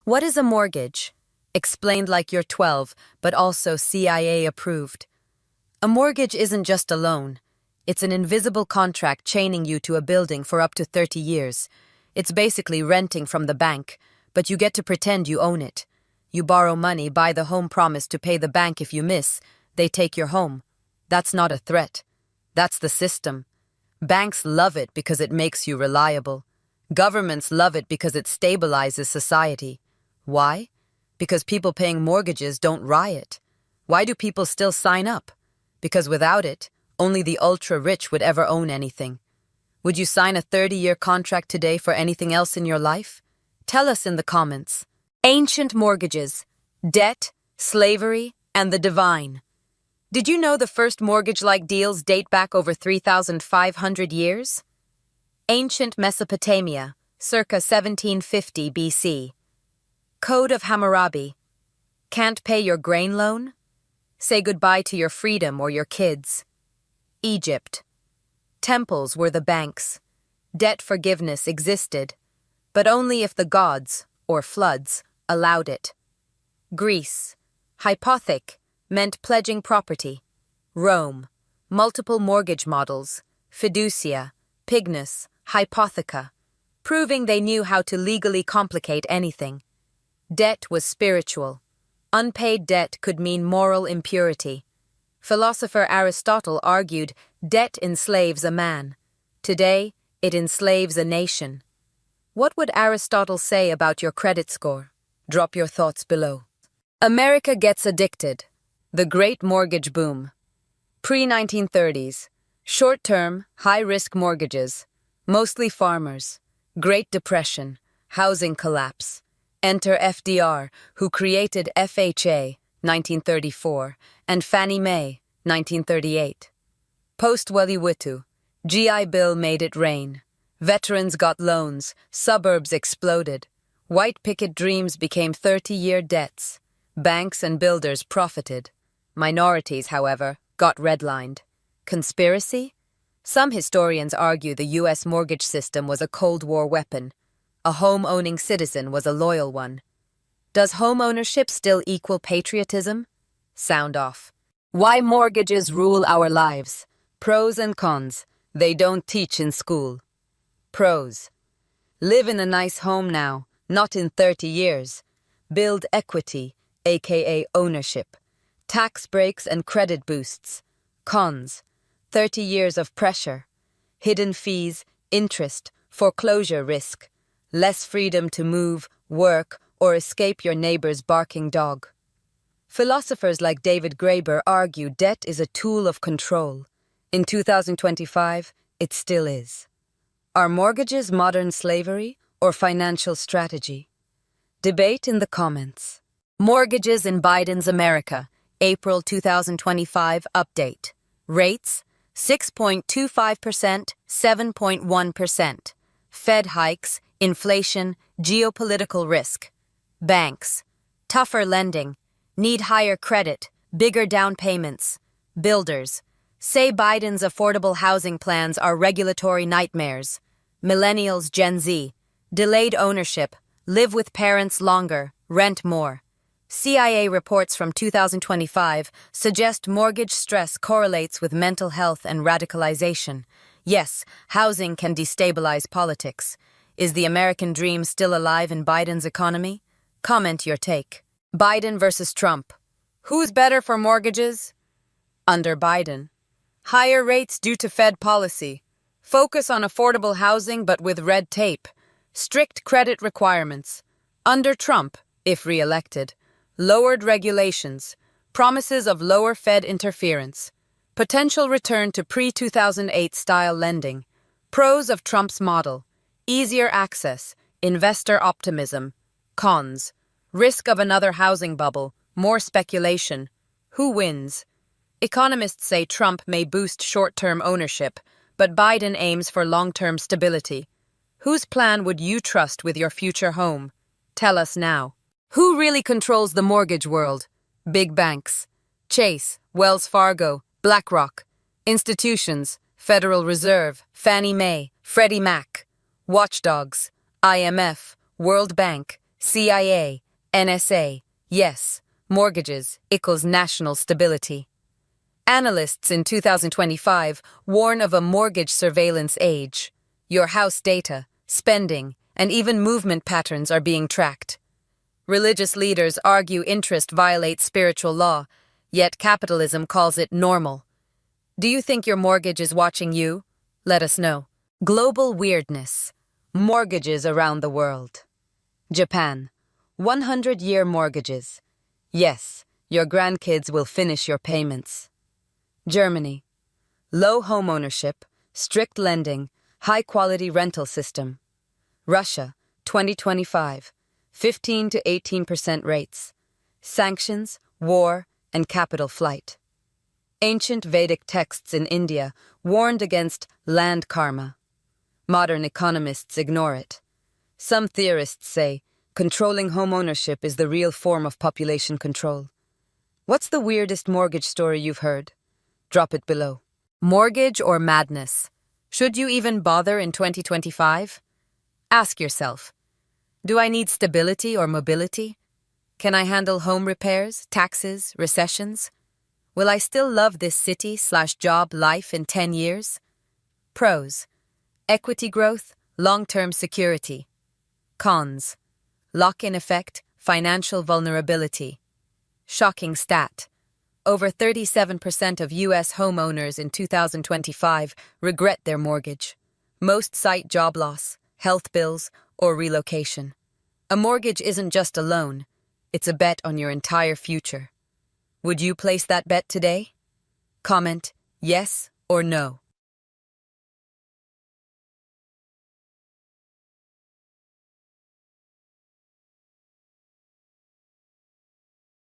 What is a mortgage? Explained like you're 12, but also CIA approved. A mortgage isn't just a loan. It's an invisible contract chaining you to a building for up to 30 years. It's basically renting from the bank, but you get to pretend you own it. You borrow money, buy the home promise to pay the bank if you miss. They take your home. That's not a threat. That's the system. Banks love it because it makes you reliable. Governments love it because it stabilizes society. Why? Because people paying mortgages don't riot. Why do people still sign up? Because without it, only the ultra-rich would ever own anything. Would you sign a 30-year contract today for anything else in your life? Tell us in the comments. Ancient mortgages, debt, slavery, and the divine. Did you know the first mortgage-like deals date back over 3,500 years? Ancient Mesopotamia, circa 1750 BC. Code of Hammurabi. Can't pay your grain loan? Say goodbye to your freedom or your kids. Egypt. Temples were the banks. Debt forgiveness existed, but only if the gods, or floods, allowed it. Greece. Hypothec meant pledging property. Rome. Multiple mortgage models. Fiducia, pignus, hypotheca, proving they knew how to legally complicate anything. Debt was spiritual. Unpaid debt could mean moral impurity. Philosopher Aristotle argued debt enslaves a man. Today, it enslaves a nation. What would Aristotle say about your credit score? Drop your thoughts below. America gets addicted. The Great Mortgage Boom. Pre-1930s. Short-term, high-risk mortgages. Mostly farmers. Great Depression. Housing collapse. Enter FDR, who created FHA, 1934, and Fannie Mae, 1938. Post-Weliwitu. GI Bill made it rain. Veterans got loans. Suburbs exploded. White picket dreams became 30-year debts. Banks and builders profited. Minorities, however, got redlined. Conspiracy? Some historians argue the U.S. mortgage system was a Cold War weapon. A home-owning citizen was a loyal one. Does home ownership still equal patriotism? Sound off. Why mortgages rule our lives. Pros and cons. They don't teach in school. Pros. Live in a nice home now, not in 30 years. Build equity, aka ownership. Tax breaks and credit boosts. Cons. 30 years of pressure. Hidden fees, interest, foreclosure risk. Less freedom to move, work, or escape your neighbor's barking dog. Philosophers like David Graeber argue debt is a tool of control. In 2025, it still is. Are mortgages modern slavery or financial strategy? Debate in the comments. Mortgages in Biden's America, April 2025 update. Rates, 6.25%, 7.1%. Fed hikes, inflation, geopolitical risk. Banks. Tougher lending. Need higher credit, bigger down payments. Builders. Say Biden's affordable housing plans are regulatory nightmares. Millennials, Gen Z. Delayed ownership. Live with parents longer. Rent more. CIA reports from 2025 suggest mortgage stress correlates with mental health and radicalization. Yes, housing can destabilize politics. Is the American dream still alive in Biden's economy? Comment your take. Biden versus Trump. Who's better for mortgages? Under Biden. Higher rates due to Fed policy. Focus on affordable housing but with red tape. Strict credit requirements. Under Trump, if re-elected. Lowered regulations. Promises of lower Fed interference. Potential return to pre-2008 style lending. Pros of Trump's model. Easier access. Investor optimism. Cons. Risk of another housing bubble. More speculation. Who wins? Economists say Trump may boost short-term ownership, but Biden aims for long-term stability. Whose plan would you trust with your future home? Tell us now. Who really controls the mortgage world? Big banks. Chase, Wells Fargo, BlackRock. Institutions, Federal Reserve, Fannie Mae, Freddie Mac. Watchdogs, IMF, World Bank, CIA, NSA, yes, mortgages equals national stability. Analysts in 2025 warn of a mortgage surveillance age. Your house data, spending, and even movement patterns are being tracked. Religious leaders argue interest violates spiritual law, yet capitalism calls it normal. Do you think your mortgage is watching you? Let us know. Global weirdness. Mortgages around the world. Japan. 100-year mortgages. Yes, your grandkids will finish your payments. Germany. Low home ownership, strict lending, high-quality rental system. Russia. 2025. 15 to 18% rates. Sanctions, war, and capital flight. Ancient Vedic texts in India warned against land karma. Modern economists ignore it. Some theorists say controlling home ownership is the real form of population control. What's the weirdest mortgage story you've heard? Drop it below. Mortgage or madness? Should you even bother in 2025? Ask yourself, do I need stability or mobility? Can I handle home repairs, taxes, recessions? Will I still love this city/job life in 10 years? Pros: equity growth, long-term security. Cons: lock-in effect, financial vulnerability. Shocking stat: over 37% of U.S. homeowners in 2025 regret their mortgage. Most cite job loss, health bills, or relocation. A mortgage isn't just a loan, it's a bet on your entire future. Would you place that bet today? Comment yes or no.